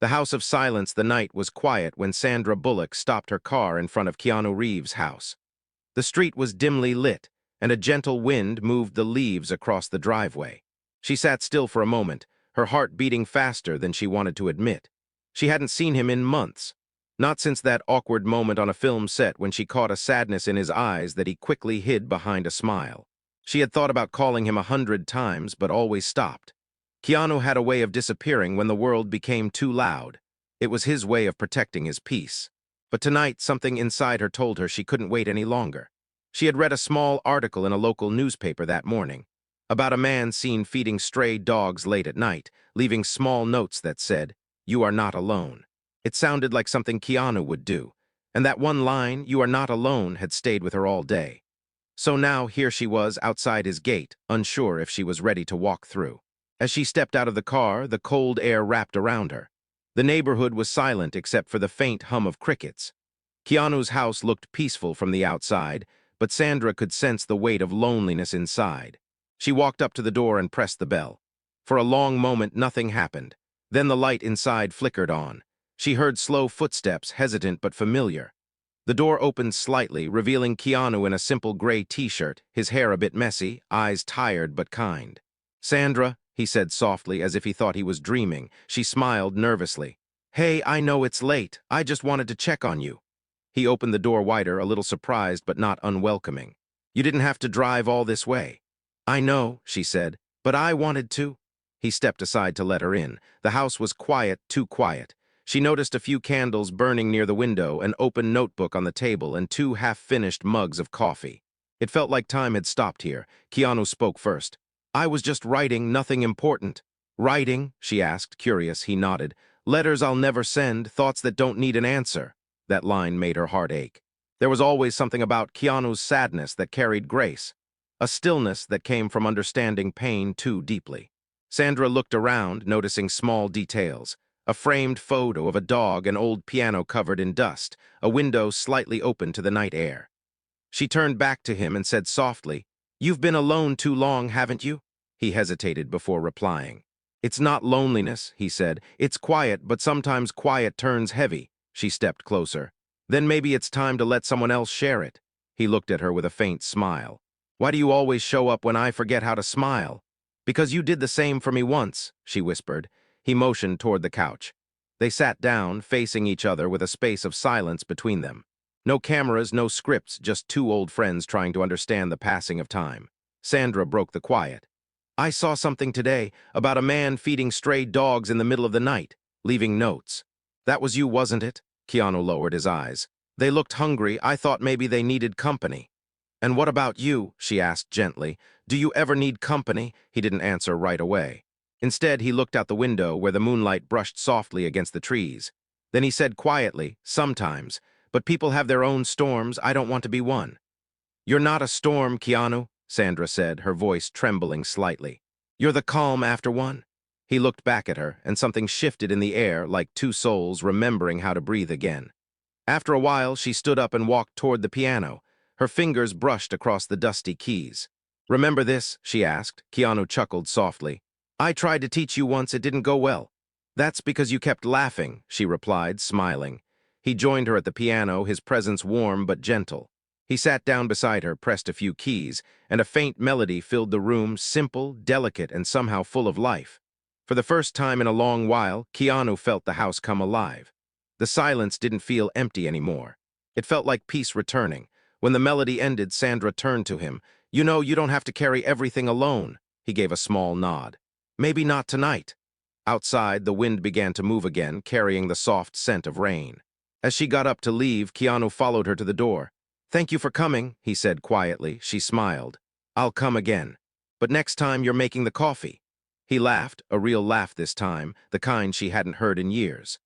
The House of Silence. The night was quiet when Sandra Bullock stopped her car in front of Keanu Reeves' house. The street was dimly lit, and a gentle wind moved the leaves across the driveway. She sat still for a moment, her heart beating faster than she wanted to admit. She hadn't seen him in months. Not since that awkward moment on a film set when she caught a sadness in his eyes that he quickly hid behind a smile. She had thought about calling him 100 times, but always stopped. Keanu had a way of disappearing when the world became too loud. It was his way of protecting his peace. But tonight, something inside her told her she couldn't wait any longer. She had read a small article in a local newspaper that morning about a man seen feeding stray dogs late at night, leaving small notes that said, "You are not alone." It sounded like something Keanu would do, and that one line, "You are not alone," had stayed with her all day. So now here she was outside his gate, unsure if she was ready to walk through. As she stepped out of the car, the cold air wrapped around her. The neighborhood was silent except for the faint hum of crickets. Keanu's house looked peaceful from the outside, but Sandra could sense the weight of loneliness inside. She walked up to the door and pressed the bell. For a long moment, nothing happened. Then the light inside flickered on. She heard slow footsteps, hesitant but familiar. The door opened slightly, revealing Keanu in a simple gray t-shirt, his hair a bit messy, eyes tired but kind. "Sandra," he said softly, as if he thought he was dreaming. She smiled nervously. "Hey, I know it's late. I just wanted to check on you." He opened the door wider, a little surprised but not unwelcoming. "You didn't have to drive all this way." "I know," she said, "but I wanted to." He stepped aside to let her in. The house was quiet, too quiet. She noticed a few candles burning near the window, an open notebook on the table, and two half-finished mugs of coffee. It felt like time had stopped here. Keanu spoke first. "I was just writing, nothing important." "Writing?" she asked, curious. He nodded. "Letters I'll never send, thoughts that don't need an answer." That line made her heart ache. There was always something about Keanu's sadness that carried grace, a stillness that came from understanding pain too deeply. Sandra looked around, noticing small details. A framed photo of a dog, an old piano covered in dust, a window slightly open to the night air. She turned back to him and said softly, "You've been alone too long, haven't you?" He hesitated before replying. "It's not loneliness," he said. "It's quiet, but sometimes quiet turns heavy." She stepped closer. "Then maybe it's time to let someone else share it." He looked at her with a faint smile. "Why do you always show up when I forget how to smile?" "Because you did the same for me once," she whispered. He motioned toward the couch. They sat down, facing each other with a space of silence between them. No cameras, no scripts, just two old friends trying to understand the passing of time. Sandra broke the quiet. "I saw something today about a man feeding stray dogs in the middle of the night, leaving notes." "That was you, wasn't it?" Keanu lowered his eyes. "They looked hungry. I thought maybe they needed company." "And what about you?" she asked gently. "Do you ever need company?" He didn't answer right away. Instead, he looked out the window where the moonlight brushed softly against the trees. Then he said quietly, "Sometimes, but people have their own storms. I don't want to be one." "You're not a storm, Keanu," Sandra said, her voice trembling slightly. "You're the calm after one." He looked back at her, and something shifted in the air, like two souls remembering how to breathe again. After a while, she stood up and walked toward the piano. Her fingers brushed across the dusty keys. "Remember this?" she asked. Keanu chuckled softly. "I tried to teach you once, it didn't go well." "That's because you kept laughing," she replied, smiling. He joined her at the piano, his presence warm but gentle. He sat down beside her, pressed a few keys, and a faint melody filled the room, simple, delicate, and somehow full of life. For the first time in a long while, Keanu felt the house come alive. The silence didn't feel empty anymore. It felt like peace returning. When the melody ended, Sandra turned to him. "You know, you don't have to carry everything alone." He gave a small nod. "Maybe not tonight." Outside, the wind began to move again, carrying the soft scent of rain. As she got up to leave, Keanu followed her to the door. "Thank you for coming," he said quietly. She smiled. "I'll come again. But next time you're making the coffee." He laughed, a real laugh this time, the kind she hadn't heard in years.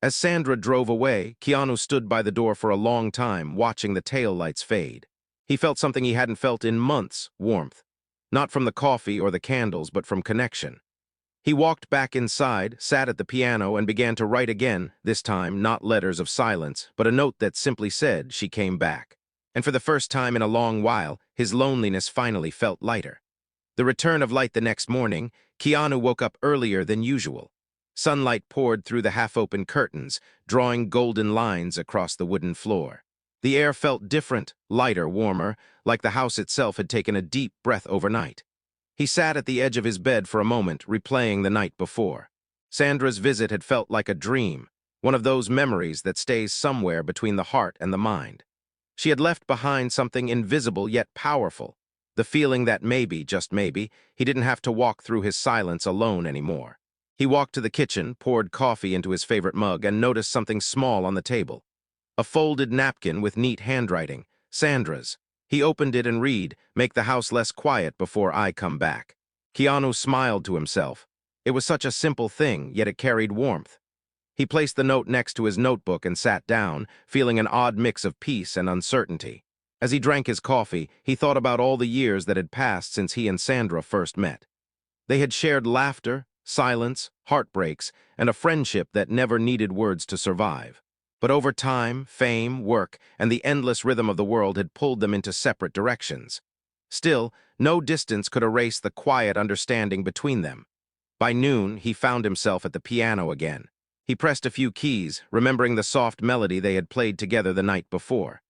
As Sandra drove away, Keanu stood by the door for a long time, watching the taillights fade. He felt something he hadn't felt in months, warmth. Not from the coffee or the candles, but from connection. He walked back inside, sat at the piano, and began to write again, this time not letters of silence, but a note that simply said she came back. And for the first time in a long while, his loneliness finally felt lighter. The return of light the next morning, Keanu woke up earlier than usual. Sunlight poured through the half-open curtains, drawing golden lines across the wooden floor. The air felt different, lighter, warmer, like the house itself had taken a deep breath overnight. He sat at the edge of his bed for a moment, replaying the night before. Sandra's visit had felt like a dream, one of those memories that stays somewhere between the heart and the mind. She had left behind something invisible yet powerful, the feeling that maybe, just maybe, he didn't have to walk through his silence alone anymore. He walked to the kitchen, poured coffee into his favorite mug, and noticed something small on the table. A folded napkin with neat handwriting, Sandra's. He opened it and read, "Make the house less quiet before I come back." Keanu smiled to himself. It was such a simple thing, yet it carried warmth. He placed the note next to his notebook and sat down, feeling an odd mix of peace and uncertainty. As he drank his coffee, he thought about all the years that had passed since he and Sandra first met. They had shared laughter, silence, heartbreaks, and a friendship that never needed words to survive. But over time, fame, work, and the endless rhythm of the world had pulled them into separate directions. Still, no distance could erase the quiet understanding between them. By noon, he found himself at the piano again. He pressed a few keys, remembering the soft melody they had played together the night before.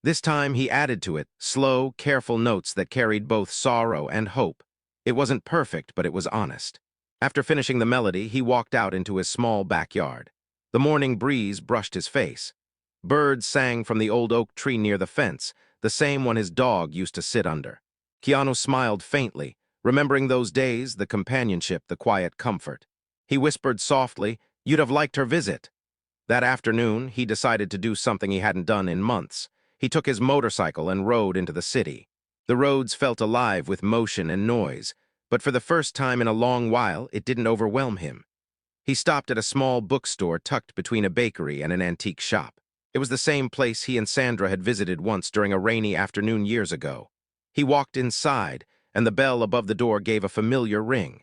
This time, he added to it slow, careful notes that carried both sorrow and hope. It wasn't perfect, but it was honest. After finishing the melody, he walked out into his small backyard. The morning breeze brushed his face. Birds sang from the old oak tree near the fence, the same one his dog used to sit under. Keanu smiled faintly, remembering those days, the companionship, the quiet comfort. He whispered softly, "You'd have liked her visit." That afternoon, he decided to do something he hadn't done in months. He took his motorcycle and rode into the city. The roads felt alive with motion and noise, but for the first time in a long while, it didn't overwhelm him. He stopped at a small bookstore tucked between a bakery and an antique shop. It was the same place he and Sandra had visited once during a rainy afternoon years ago. He walked inside, and the bell above the door gave a familiar ring.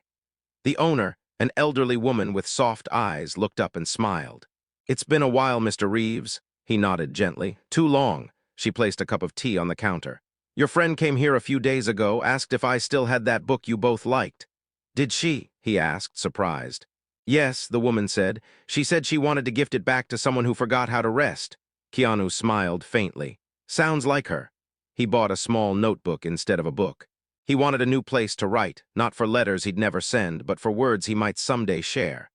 The owner, an elderly woman with soft eyes, looked up and smiled. "It's been a while, Mr. Reeves." He nodded gently. "Too long." She placed a cup of tea on the counter. "Your friend came here a few days ago, asked if I still had that book you both liked." "Did she?" he asked, surprised. "Yes," the woman said. "She said she wanted to gift it back to someone who forgot how to rest." Keanu smiled faintly. "Sounds like her." He bought a small notebook instead of a book. He wanted a new place to write, not for letters he'd never send, but for words he might someday share.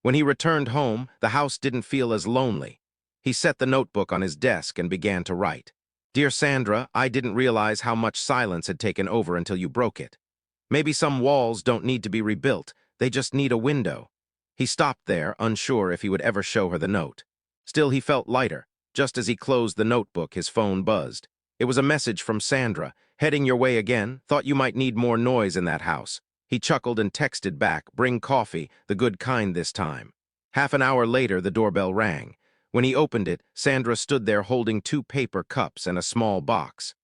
When he returned home, the house didn't feel as lonely. He set the notebook on his desk and began to write. "Dear Sandra, I didn't realize how much silence had taken over until you broke it. Maybe some walls don't need to be rebuilt, they just need a window." He stopped there, unsure if he would ever show her the note. Still, he felt lighter. Just as he closed the notebook, his phone buzzed. It was a message from Sandra. "Heading your way again? Thought you might need more noise in that house." He chuckled and texted back, "Bring coffee, the good kind this time." Half an hour later, the doorbell rang. When he opened it, Sandra stood there holding 2 paper cups and a small box.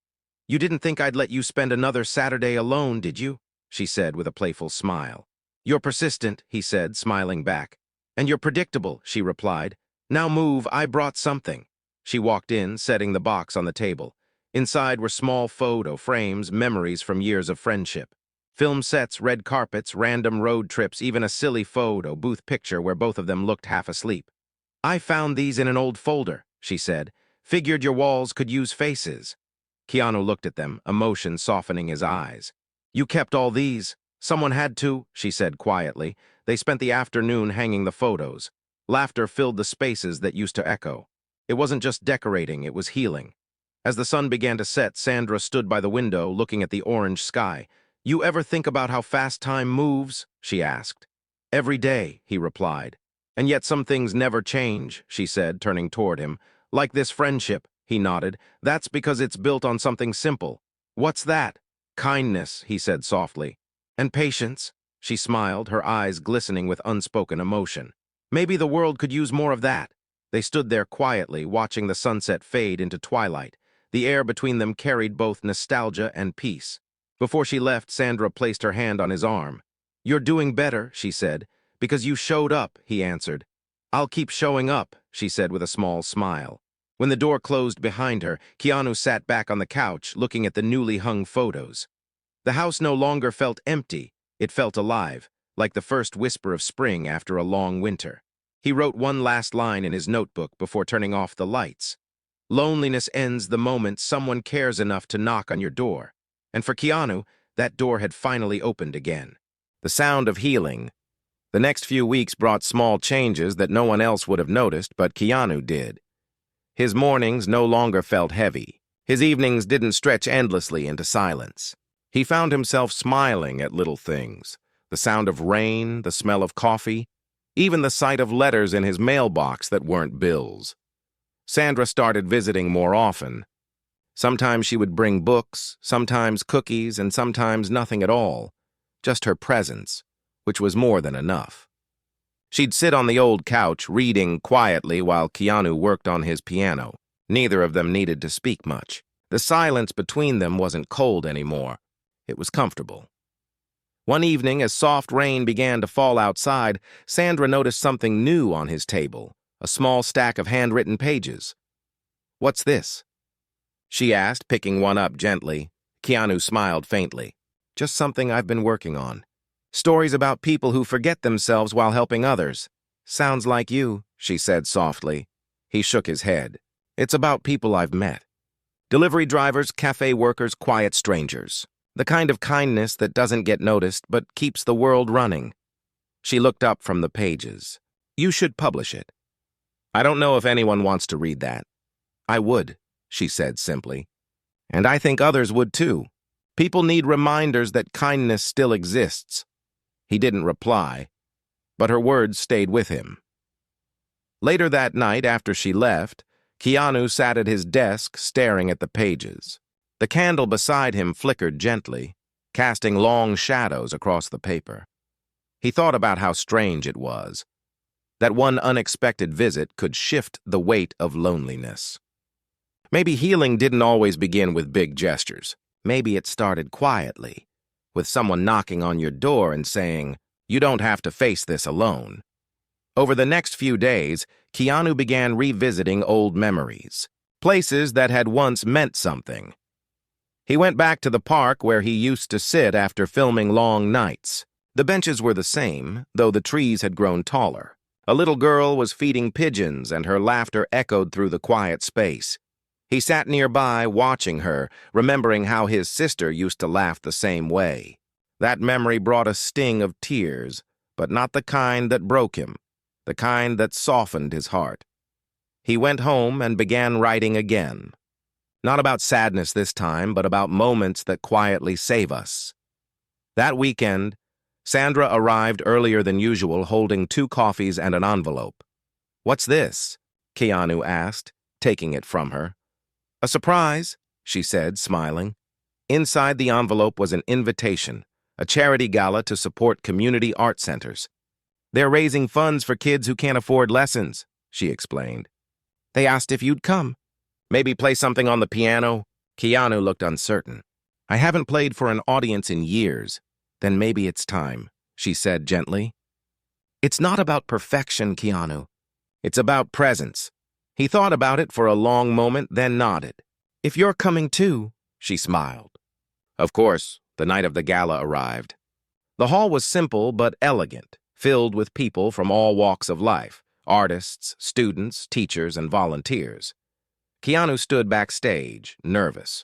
"You didn't think I'd let you spend another Saturday alone, did you?" she said with a playful smile. "You're persistent," he said, smiling back. "And you're predictable," she replied. "Now move, I brought something." She walked in, setting the box on the table. Inside were small photo frames, memories from years of friendship. Film sets, red carpets, random road trips, even a silly photo booth picture where both of them looked half asleep. "I found these in an old folder," she said. "Figured your walls could use faces." Keanu looked at them, emotion softening his eyes. "You kept all these?" "Someone had to," she said quietly. They spent the afternoon hanging the photos. Laughter filled the spaces that used to echo. It wasn't just decorating, it was healing. As the sun began to set, Sandra stood by the window, looking at the orange sky. "You ever think about how fast time moves?" she asked. "Every day," he replied. "And yet some things never change," she said, turning toward him. "Like this friendship," he nodded. "That's because it's built on something simple." "What's that?" "Kindness," he said softly. "And patience." She smiled, her eyes glistening with unspoken emotion. "Maybe the world could use more of that." They stood there quietly, watching the sunset fade into twilight. The air between them carried both nostalgia and peace. Before she left, Sandra placed her hand on his arm. "You're doing better," she said. "Because you showed up," he answered. "I'll keep showing up," she said with a small smile. When the door closed behind her, Keanu sat back on the couch, looking at the newly hung photos. The house no longer felt empty, it felt alive. like the first whisper of spring after a long winter. He wrote one last line in his notebook before turning off the lights. Loneliness ends the moment someone cares enough to knock on your door. And for Keanu, that door had finally opened again. The sound of healing. The next few weeks brought small changes that no one else would have noticed, but Keanu did. His mornings no longer felt heavy. His evenings didn't stretch endlessly into silence. He found himself smiling at little things. The sound of rain, the smell of coffee, even the sight of letters in his mailbox that weren't bills. Sandra started visiting more often. Sometimes she would bring books, sometimes cookies, and sometimes nothing at all. Just her presence, which was more than enough. She'd sit on the old couch, reading quietly while Keanu worked on his piano. Neither of them needed to speak much. The silence between them wasn't cold anymore. It was comfortable. One evening, as soft rain began to fall outside, Sandra noticed something new on his table, a small stack of handwritten pages. "What's this?" she asked, picking one up gently. Keanu smiled faintly. "Just something I've been working on. Stories about people who forget themselves while helping others." "Sounds like you," she said softly. He shook his head. "It's about people I've met. Delivery drivers, cafe workers, quiet strangers. The kind of kindness that doesn't get noticed but keeps the world running." She looked up from the pages. "You should publish it." "I don't know if anyone wants to read that." "I would," she said simply. "And I think others would too. People need reminders that kindness still exists." He didn't reply, but her words stayed with him. Later that night, after she left, Keanu sat at his desk staring at the pages. The candle beside him flickered gently, casting long shadows across the paper. He thought about how strange it was, that one unexpected visit could shift the weight of loneliness. Maybe healing didn't always begin with big gestures. Maybe it started quietly, with someone knocking on your door and saying, "You don't have to face this alone." Over the next few days, Keanu began revisiting old memories, places that had once meant something. He went back to the park where he used to sit after filming long nights. The benches were the same, though the trees had grown taller. A little girl was feeding pigeons, and her laughter echoed through the quiet space. He sat nearby, watching her, remembering how his sister used to laugh the same way. That memory brought a sting of tears, but not the kind that broke him, the kind that softened his heart. He went home and began writing again. Not about sadness this time, but about moments that quietly save us. That weekend, Sandra arrived earlier than usual, holding 2 coffees and an envelope. "What's this?" Keanu asked, taking it from her. "A surprise," she said, smiling. Inside the envelope was an invitation, a charity gala to support community art centers. "They're raising funds for kids who can't afford lessons," she explained. "They asked if you'd come. Maybe play something on the piano?" Keanu looked uncertain. "I haven't played for an audience in years. Then maybe it's time," she said gently. "It's not about perfection, Keanu. It's about presence." He thought about it for a long moment, then nodded. "If you're coming too," she smiled. Of course, the night of the gala arrived. The hall was simple but elegant, filled with people from all walks of life, artists, students, teachers, and volunteers. Keanu stood backstage, nervous.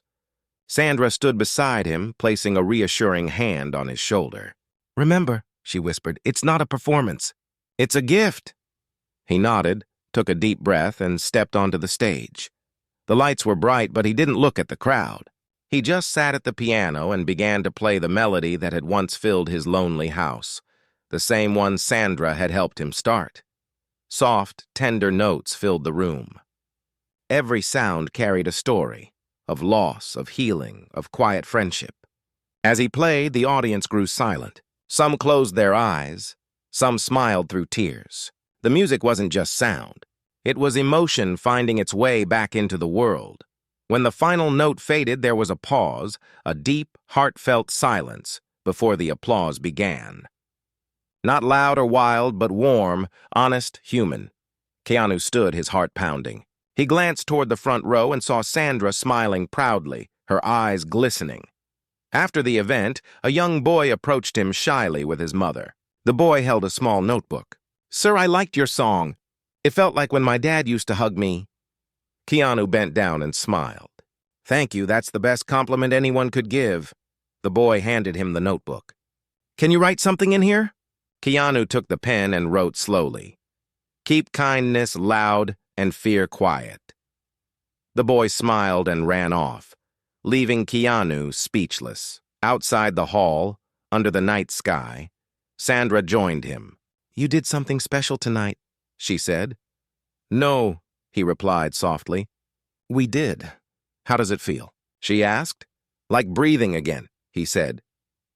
Sandra stood beside him, placing a reassuring hand on his shoulder. "Remember," she whispered, "it's not a performance. It's a gift." He nodded, took a deep breath, and stepped onto the stage. The lights were bright, but he didn't look at the crowd. He just sat at the piano and began to play the melody that had once filled his lonely house, the same one Sandra had helped him start. Soft, tender notes filled the room. Every sound carried a story, of loss, of healing, of quiet friendship. As he played, the audience grew silent. Some closed their eyes, some smiled through tears. The music wasn't just sound. It was emotion finding its way back into the world. When the final note faded, there was a pause, a deep, heartfelt silence before the applause began. Not loud or wild, but warm, honest, human. Keanu stood, his heart pounding. He glanced toward the front row and saw Sandra smiling proudly, her eyes glistening. After the event, a young boy approached him shyly with his mother. The boy held a small notebook. "Sir, I liked your song. It felt like when my dad used to hug me." Keanu bent down and smiled. "Thank you, that's the best compliment anyone could give." The boy handed him the notebook. "Can you write something in here?" Keanu took the pen and wrote slowly. "Keep kindness loud and fear quiet." The boy smiled and ran off, leaving Keanu speechless. Outside the hall, under the night sky, Sandra joined him. "You did something special tonight," she said. "No," he replied softly. "We did. How does it feel?" she asked. "Like breathing again," he said.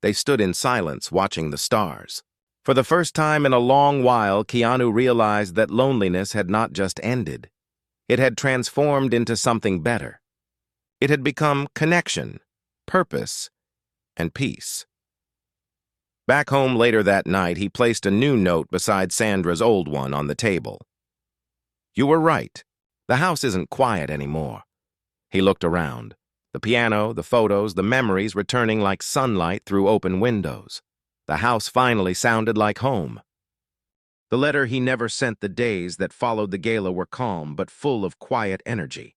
They stood in silence, watching the stars. For the first time in a long while, Keanu realized that loneliness had not just ended. It had transformed into something better. It had become connection, purpose, and peace. Back home later that night, he placed a new note beside Sandra's old one on the table. "You were right. The house isn't quiet anymore." He looked around. The piano, the photos, the memories returning like sunlight through open windows. The house finally sounded like home. The letter he never sent. The days that followed the gala were calm but full of quiet energy.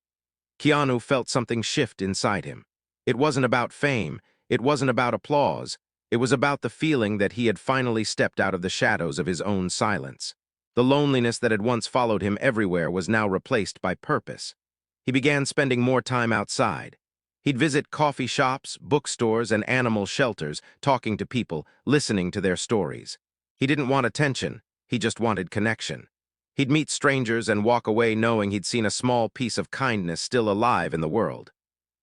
Keanu felt something shift inside him. It wasn't about fame. It wasn't about applause. It was about the feeling that he had finally stepped out of the shadows of his own silence. The loneliness that had once followed him everywhere was now replaced by purpose. He began spending more time outside. He'd visit coffee shops, bookstores, and animal shelters, talking to people, listening to their stories. He didn't want attention. He just wanted connection. He'd meet strangers and walk away knowing he'd seen a small piece of kindness still alive in the world.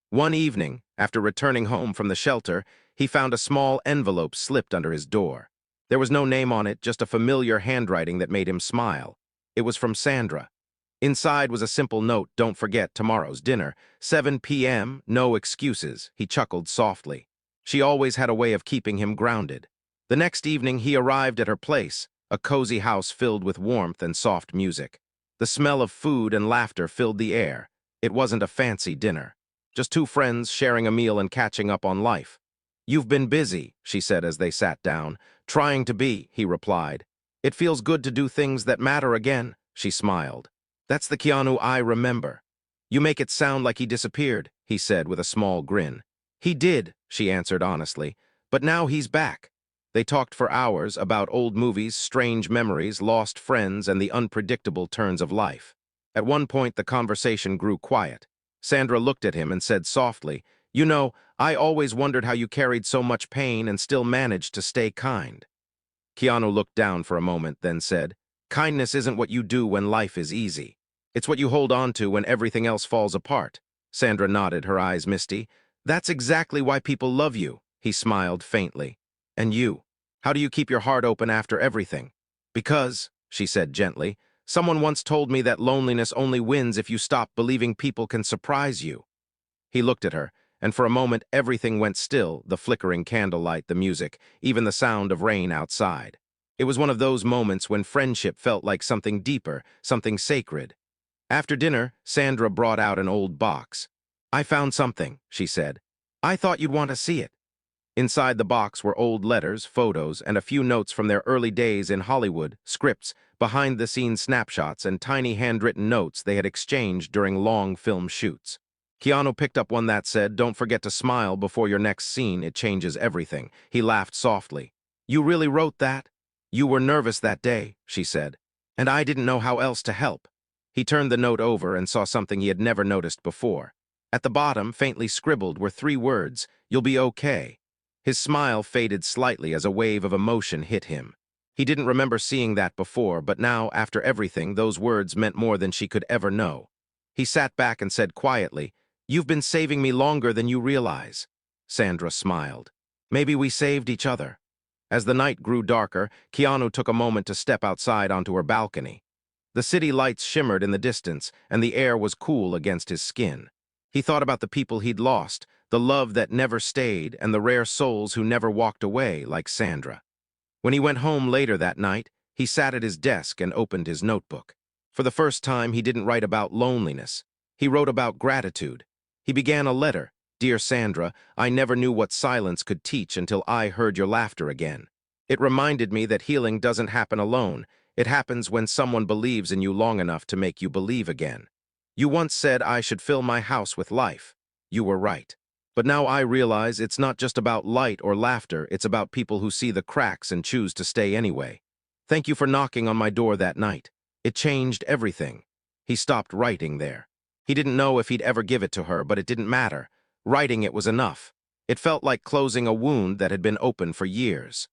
One evening, after returning home from the shelter, he found a small envelope slipped under his door. There was no name on it, just a familiar handwriting that made him smile. It was from Sandra. Inside was a simple note: "Don't forget tomorrow's dinner, 7 p.m., no excuses." He chuckled softly. She always had a way of keeping him grounded. The next evening, he arrived at her place, a cozy house filled with warmth and soft music. The smell of food and laughter filled the air. It wasn't a fancy dinner. Just two friends sharing a meal and catching up on life. "You've been busy," she said as they sat down. "Trying to be," he replied. "It feels good to do things that matter again," she smiled. "That's the Keanu I remember." "You make it sound like he disappeared," he said with a small grin. "He did," she answered honestly, "but now he's back." They talked for hours about old movies, strange memories, lost friends, and the unpredictable turns of life. At one point, the conversation grew quiet. Sandra looked at him and said softly, "You know, I always wondered how you carried so much pain and still managed to stay kind." Keanu looked down for a moment, then said, "Kindness isn't what you do when life is easy. It's what you hold on to when everything else falls apart." Sandra nodded, her eyes misty. "That's exactly why people love you," he smiled faintly. "And you? How do you keep your heart open after everything?" "Because," she said gently, "someone once told me that loneliness only wins if you stop believing people can surprise you." He looked at her, and for a moment everything went still: the flickering candlelight, the music, even the sound of rain outside. It was one of those moments when friendship felt like something deeper, something sacred. After dinner, Sandra brought out an old box. "I found something," she said. "I thought you'd want to see it." Inside the box were old letters, photos, and a few notes from their early days in Hollywood, scripts, behind-the-scenes snapshots, and tiny handwritten notes they had exchanged during long film shoots. Keanu picked up one that said, "Don't forget to smile before your next scene, it changes everything." He laughed softly. "You really wrote that?" "You were nervous that day," she said, "and I didn't know how else to help." He turned the note over and saw something he had never noticed before. At the bottom, faintly scribbled, were 3 words: "You'll be okay." His smile faded slightly as a wave of emotion hit him. He didn't remember seeing that before, but now, after everything, those words meant more than she could ever know. He sat back and said quietly, "You've been saving me longer than you realize." Sandra smiled. "Maybe we saved each other." As the night grew darker, Keanu took a moment to step outside onto her balcony. The city lights shimmered in the distance, and the air was cool against his skin. He thought about the people he'd lost, the love that never stayed, and the rare souls who never walked away, like Sandra. When he went home later that night, he sat at his desk and opened his notebook. For the first time, he didn't write about loneliness. He wrote about gratitude. He began a letter. "Dear Sandra, I never knew what silence could teach until I heard your laughter again. It reminded me that healing doesn't happen alone. It happens when someone believes in you long enough to make you believe again. You once said I should fill my house with life. You were right. But now I realize it's not just about light or laughter, it's about people who see the cracks and choose to stay anyway. Thank you for knocking on my door that night. It changed everything. He stopped writing there. He didn't know if he'd ever give it to her, but it didn't matter. Writing it was enough. It felt like closing a wound that had been open for years.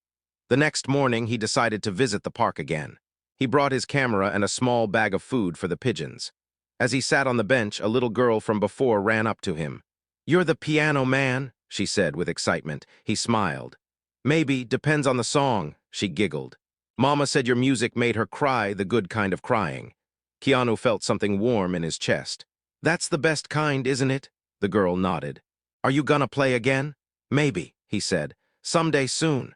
The next morning, he decided to visit the park again. He brought his camera and a small bag of food for the pigeons. As he sat on the bench, a little girl from before ran up to him. "You're the piano man," she said with excitement. He smiled. "Maybe, depends on the song," she giggled. "Mama said your music made her cry, the good kind of crying." Keanu felt something warm in his chest. "That's the best kind, isn't it?" The girl nodded. "Are you gonna play again?" "Maybe," he said. "Someday soon."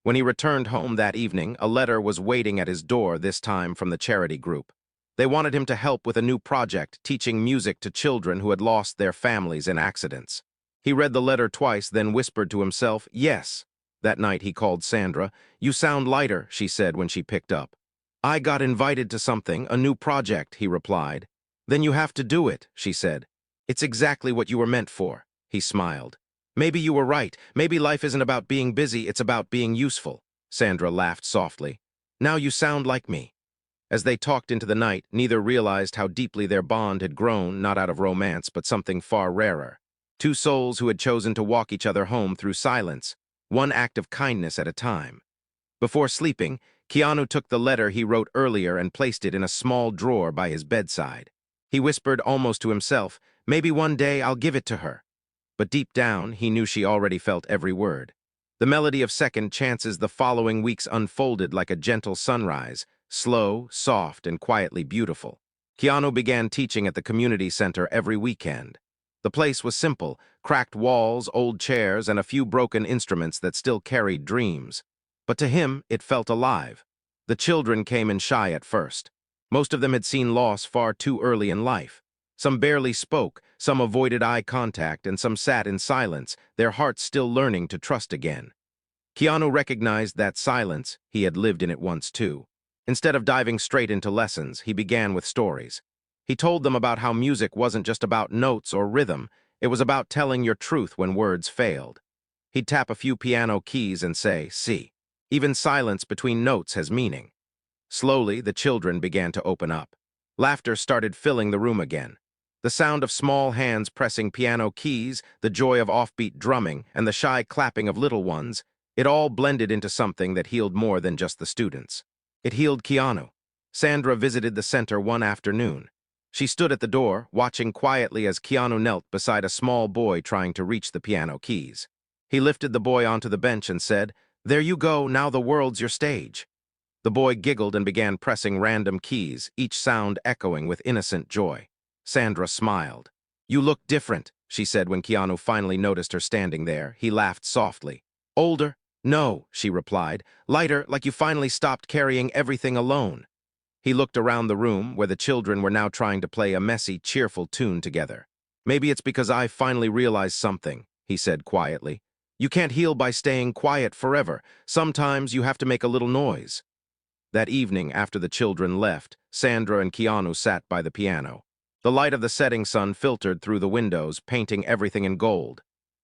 When he returned home that evening, a letter was waiting at his door, this time from the charity group. They wanted him to help with a new project, teaching music to children who had lost their families in accidents. He read the letter twice, then whispered to himself, "Yes." That night he called Sandra. "You sound lighter," she said when she picked up. "I got invited to something, a new project," he replied. "Then you have to do it," she said. "It's exactly what you were meant for." He smiled. "Maybe you were right. Maybe life isn't about being busy, it's about being useful." Sandra laughed softly. "Now you sound like me." As they talked into the night, neither realized how deeply their bond had grown, not out of romance, but something far rarer. Two souls who had chosen to walk each other home through silence, one act of kindness at a time. Before sleeping, Keanu took the letter he wrote earlier and placed it in a small drawer by his bedside. He whispered almost to himself, "Maybe one day I'll give it to her." But deep down, he knew she already felt every word. The melody of second chances the following weeks unfolded like a gentle sunrise, slow, soft, and quietly beautiful. Keanu began teaching at the community center every weekend. The place was simple, cracked walls, old chairs, and a few broken instruments that still carried dreams. But to him, it felt alive. The children came in shy at first. Most of them had seen loss far too early in life. Some barely spoke, some avoided eye contact, and some sat in silence, their hearts still learning to trust again. Keanu recognized that silence. He had lived in it once too. Instead of diving straight into lessons, he began with stories. He told them about how music wasn't just about notes or rhythm, it was about telling your truth when words failed. He'd tap a few piano keys and say, "See, even silence between notes has meaning." Slowly, the children began to open up. Laughter started filling the room again. The sound of small hands pressing piano keys, the joy of offbeat drumming, and the shy clapping of little ones, it all blended into something that healed more than just the students. It healed Keanu. Sandra visited the center one afternoon. She stood at the door, watching quietly as Keanu knelt beside a small boy trying to reach the piano keys. He lifted the boy onto the bench and said, "There you go, now the world's your stage." The boy giggled and began pressing random keys, each sound echoing with innocent joy. Sandra smiled. "You look different," she said when Keanu finally noticed her standing there. He laughed softly. "Older?" "No," she replied. "Lighter, like you finally stopped carrying everything alone." He looked around the room, where the children were now trying to play a messy, cheerful tune together. "Maybe it's because I finally realized something," he said quietly. "You can't heal by staying quiet forever. Sometimes you have to make a little noise." That evening, after the children left, Sandra and Keanu sat by the piano. The light of the setting sun filtered through the windows, painting everything in gold.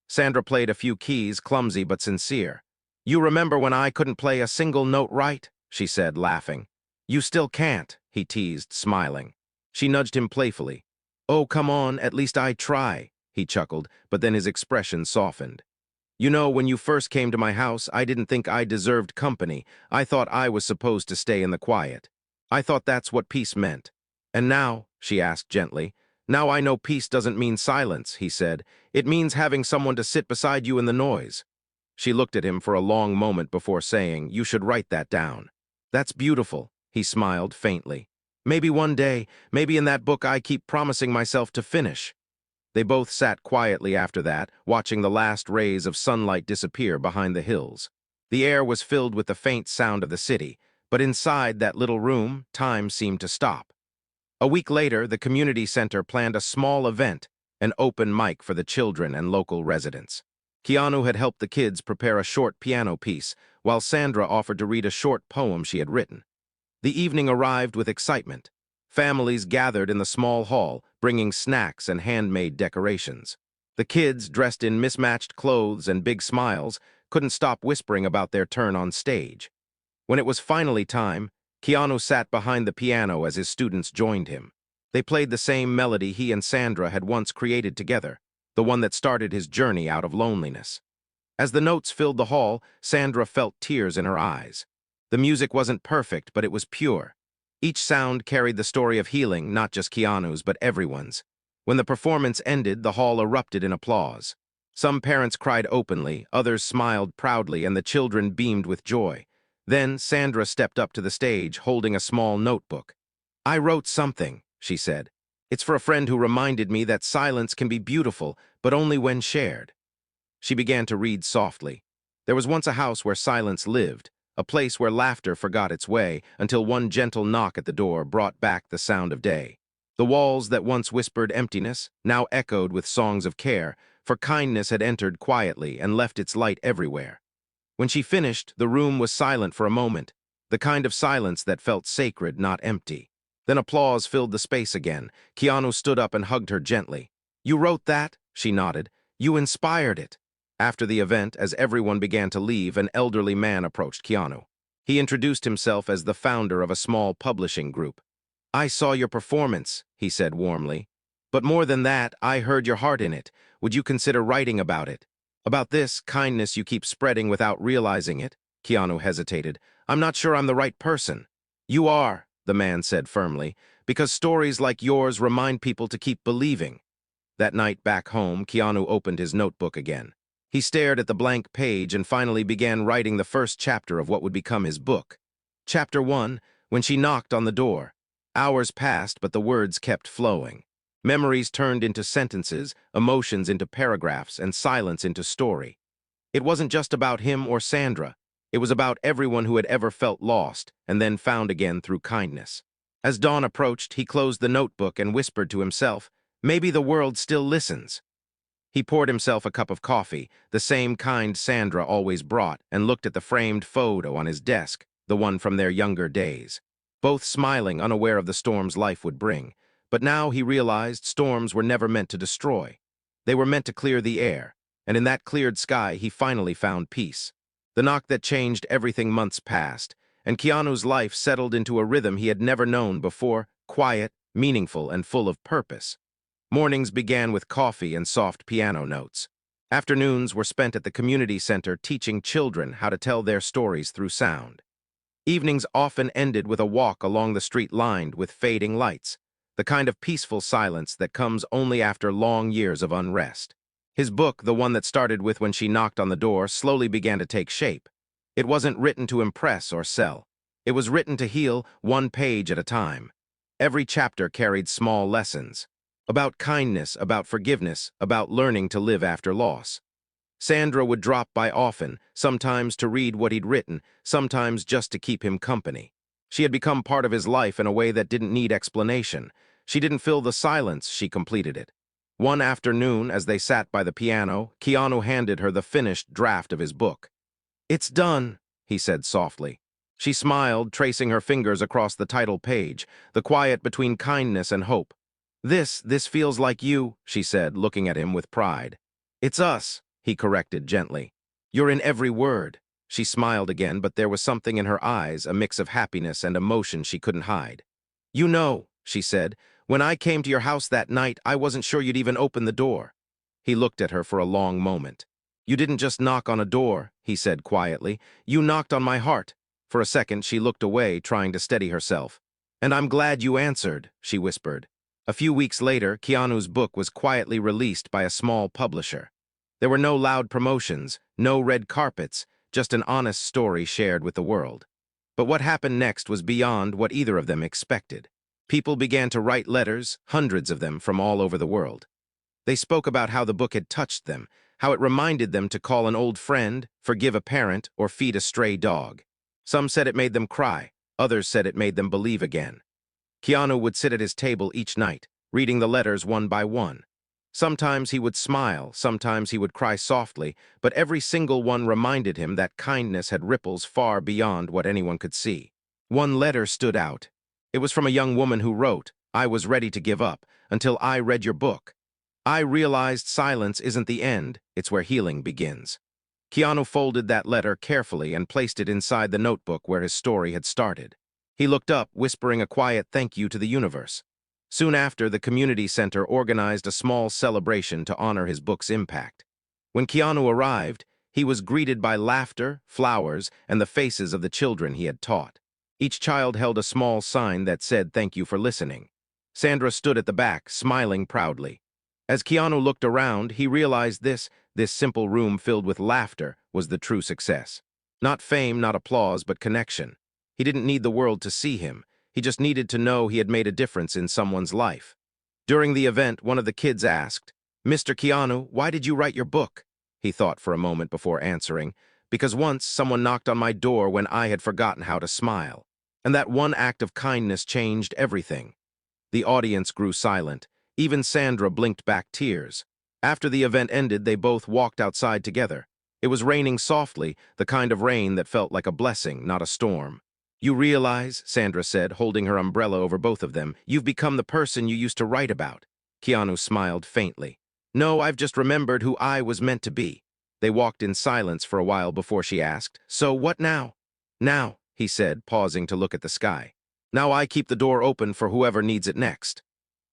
Sandra played a few keys, clumsy but sincere. "You remember when I couldn't play a single note right?" she said, laughing. "You still can't," he teased, smiling. She nudged him playfully. "Oh, come on, at least I try," he chuckled, but then his expression softened. "You know, when you first came to my house, I didn't think I deserved company. I thought I was supposed to stay in the quiet. I thought that's what peace meant. And now," she asked gently, "now I know peace doesn't mean silence," he said. "It means having someone to sit beside you in the noise." She looked at him for a long moment before saying, "You should write that down." "That's beautiful," he smiled faintly. "Maybe one day, maybe in that book I keep promising myself to finish." They both sat quietly after that, watching the last rays of sunlight disappear behind the hills. The air was filled with the faint sound of the city, but inside that little room, time seemed to stop. A week later, the community center planned a small event, an open mic for the children and local residents. Keanu had helped the kids prepare a short piano piece, while Sandra offered to read a short poem she had written. The evening arrived with excitement. Families gathered in the small hall, bringing snacks and handmade decorations. The kids, dressed in mismatched clothes and big smiles, couldn't stop whispering about their turn on stage. When it was finally time, Keanu sat behind the piano as his students joined him. They played the same melody he and Sandra had once created together, the one that started his journey out of loneliness. As the notes filled the hall, Sandra felt tears in her eyes. The music wasn't perfect, but it was pure. Each sound carried the story of healing, not just Keanu's, but everyone's. When the performance ended, the hall erupted in applause. Some parents cried openly, others smiled proudly, and the children beamed with joy. Then Sandra stepped up to the stage, holding a small notebook. "I wrote something," she said. "It's for a friend who reminded me that silence can be beautiful, but only when shared." She began to read softly. There was once a house where silence lived, a place where laughter forgot its way, until one gentle knock at the door brought back the sound of day. The walls that once whispered emptiness now echoed with songs of care, for kindness had entered quietly and left its light everywhere. When she finished, the room was silent for a moment, the kind of silence that felt sacred, not empty. Then applause filled the space again. Keanu stood up and hugged her gently. "You wrote that?" She nodded. "You inspired it." After the event, as everyone began to leave, an elderly man approached Keanu. He introduced himself as the founder of a small publishing group. "I saw your performance," he said warmly. "But more than that, I heard your heart in it. Would you consider writing about it? About this kindness you keep spreading without realizing it?" Keanu hesitated. "I'm not sure I'm the right person." "You are," the man said firmly, "because stories like yours remind people to keep believing." That night back home, Keanu opened his notebook again. He stared at the blank page and finally began writing the first chapter of what would become his book. Chapter 1, When She Knocked on the Door. Hours passed, but the words kept flowing. Memories turned into sentences, emotions into paragraphs, and silence into story. It wasn't just about him or Sandra. It was about everyone who had ever felt lost and then found again through kindness. As dawn approached, he closed the notebook and whispered to himself, "Maybe the world still listens." He poured himself a cup of coffee, the same kind Sandra always brought, and looked at the framed photo on his desk, the one from their younger days. Both smiling, unaware of the storms life would bring. But now he realized storms were never meant to destroy. They were meant to clear the air, and in that cleared sky he finally found peace. The knock that changed everything months passed, and Keanu's life settled into a rhythm he had never known before, quiet, meaningful, and full of purpose. Mornings began with coffee and soft piano notes. Afternoons were spent at the community center teaching children how to tell their stories through sound. Evenings often ended with a walk along the street lined with fading lights, the kind of peaceful silence that comes only after long years of unrest. His book, the one that started with When She Knocked on the Door, slowly began to take shape. It wasn't written to impress or sell. It was written to heal, one page at a time. Every chapter carried small lessons. About kindness, about forgiveness, about learning to live after loss. Sandra would drop by often, sometimes to read what he'd written, sometimes just to keep him company. She had become part of his life in a way that didn't need explanation. She didn't fill the silence, she completed it. One afternoon, as they sat by the piano, Keanu handed her the finished draft of his book. "It's done," he said softly. She smiled, tracing her fingers across the title page, the quiet between kindness and hope. This feels like you," she said, looking at him with pride. "It's us," he corrected gently. "You're in every word." She smiled again, but there was something in her eyes, a mix of happiness and emotion she couldn't hide. "You know," she said, "when I came to your house that night, I wasn't sure you'd even open the door." He looked at her for a long moment. "You didn't just knock on a door," he said quietly. "You knocked on my heart." For a second, she looked away, trying to steady herself. "And I'm glad you answered," she whispered. A few weeks later, Keanu's book was quietly released by a small publisher. There were no loud promotions, no red carpets, just an honest story shared with the world. But what happened next was beyond what either of them expected. People began to write letters, hundreds of them from all over the world. They spoke about how the book had touched them, how it reminded them to call an old friend, forgive a parent, or feed a stray dog. Some said it made them cry, others said it made them believe again. Keanu would sit at his table each night, reading the letters one by one. Sometimes he would smile, sometimes he would cry softly, but every single one reminded him that kindness had ripples far beyond what anyone could see. One letter stood out. It was from a young woman who wrote, "I was ready to give up until I read your book. I realized silence isn't the end, it's where healing begins." Keanu folded that letter carefully and placed it inside the notebook where his story had started. He looked up, whispering a quiet thank you to the universe. Soon after, the community center organized a small celebration to honor his book's impact. When Keanu arrived, he was greeted by laughter, flowers, and the faces of the children he had taught. Each child held a small sign that said, "Thank you for listening." Sandra stood at the back, smiling proudly. As Keanu looked around, he realized this simple room filled with laughter was the true success. Not fame, not applause, but connection. He didn't need the world to see him. He just needed to know he had made a difference in someone's life. During the event, one of the kids asked, "Mr. Keanu, why did you write your book?" He thought for a moment before answering, "Because once someone knocked on my door when I had forgotten how to smile. And that one act of kindness changed everything." The audience grew silent. Even Sandra blinked back tears. After the event ended, they both walked outside together. It was raining softly, the kind of rain that felt like a blessing, not a storm. "You realize," Sandra said, holding her umbrella over both of them, "you've become the person you used to write about." Keanu smiled faintly. "No, I've just remembered who I was meant to be." They walked in silence for a while before she asked, "So what now?" "Now," he said, pausing to look at the sky. "Now I keep the door open for whoever needs it next."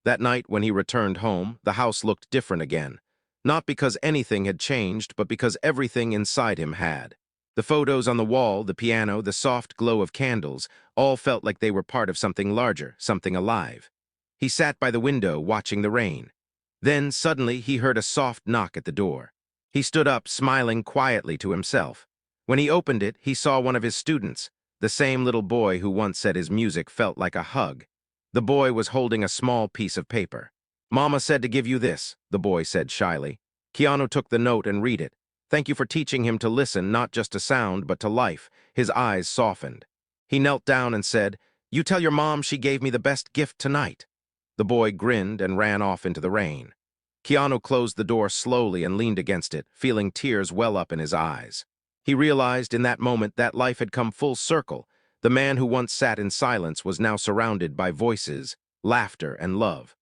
That night, when he returned home, the house looked different again. Not because anything had changed, but because everything inside him had. The photos on the wall, the piano, the soft glow of candles, all felt like they were part of something larger, something alive. He sat by the window, watching the rain. Then, suddenly, he heard a soft knock at the door. He stood up, smiling quietly to himself. When he opened it, he saw one of his students, the same little boy who once said his music felt like a hug. The boy was holding a small piece of paper. "Mama said to give you this," the boy said shyly. Keanu took the note and read it. "Thank you for teaching him to listen, not just to sound, but to life." His eyes softened. He knelt down and said, "You tell your mom she gave me the best gift tonight." The boy grinned and ran off into the rain. Keanu closed the door slowly and leaned against it, feeling tears well up in his eyes. He realized in that moment that life had come full circle. The man who once sat in silence was now surrounded by voices, laughter, and love.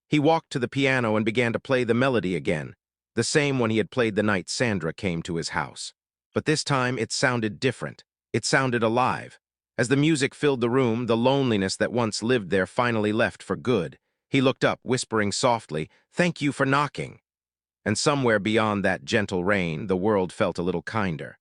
He walked to the piano and began to play the melody again, the same one he had played the night Sandra came to his house. But this time it sounded different. It sounded alive. As the music filled the room, the loneliness that once lived there finally left for good. He looked up, whispering softly, "Thank you for knocking." And somewhere beyond that gentle rain, the world felt a little kinder.